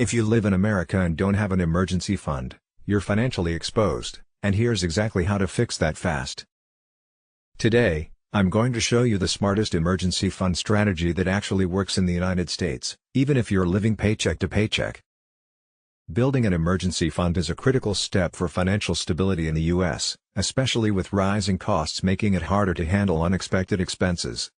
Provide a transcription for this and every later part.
If you live in America and don't have an emergency fund, you're financially exposed, and here's exactly how to fix that fast. Today, I'm going to show you the smartest emergency fund strategy that actually works in the United States, even if you're living paycheck to paycheck. Building an emergency fund is a critical step for financial stability in the U.S., especially with rising costs making it harder to handle unexpected expenses.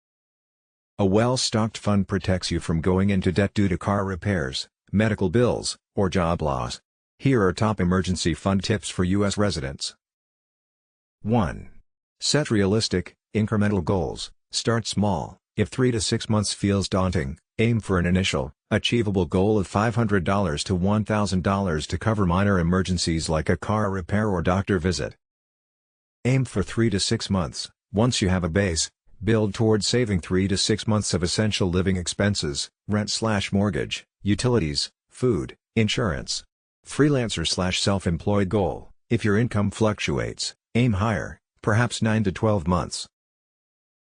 A well-stocked fund protects you from going into debt due to car repairs, medical bills, or job loss. Here are top emergency fund tips for U.S. residents. 1. Set realistic, incremental goals. Start small. If 3 to 6 months feels daunting, aim for an initial, achievable goal of $500 to $1,000 to cover minor emergencies like a car repair or doctor visit. Aim for 3 to 6 months. Once you have a base, build towards saving 3 to 6 months of essential living expenses, rent/mortgage, utilities, food, insurance. Freelancer/self-employed goal. If your income fluctuates, aim higher, perhaps 9 to 12 months.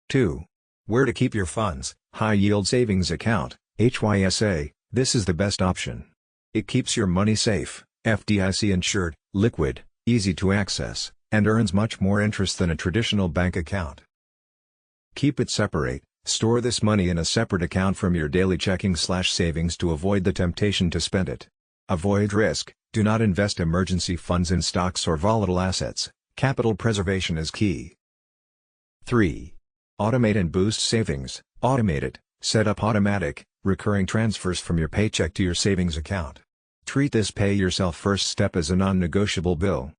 2. Where to keep your funds. High Yield Savings Account, HYSA, this is the best option. It keeps your money safe, FDIC insured, liquid, easy to access, and earns much more interest than a traditional bank account. Keep it separate. Store this money in a separate account from your daily checking/savings to avoid the temptation to spend it. Avoid risk. Do not invest emergency funds in stocks or volatile assets. Capital preservation is key. 3. Automate and boost savings. Automate it. Set up automatic, recurring transfers from your paycheck to your savings account. Treat this pay-yourself first step as a non-negotiable bill.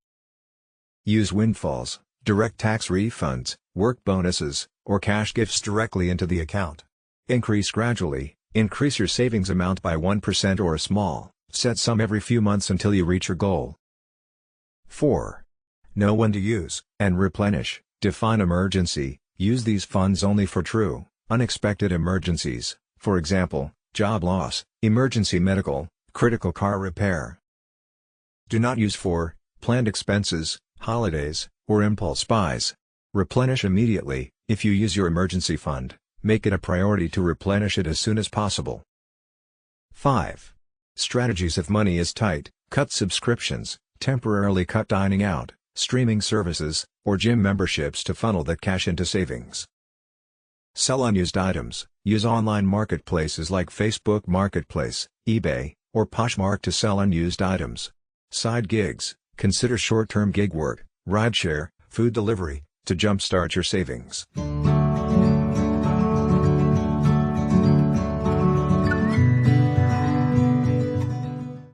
Use windfalls, direct tax refunds, work bonuses, or cash gifts directly into the account. Increase gradually. Increase your savings amount by 1% or a small, set sum every few months until you reach your goal. 4. Know when to use and replenish. Define emergency. Use these funds only for true, unexpected emergencies, for example, job loss, emergency medical, critical car repair. Do not use for planned expenses, holidays, or impulse buys. Replenish immediately. If you use your emergency fund, make it a priority to replenish it as soon as possible. 5. Strategies. If money is tight, cut subscriptions, temporarily cut dining out, streaming services, or gym memberships to funnel that cash into savings. Sell unused items. Use online marketplaces like Facebook Marketplace, eBay, or Poshmark to sell unused items. Side gigs. Consider short-term gig work, rideshare, food delivery, to jumpstart your savings.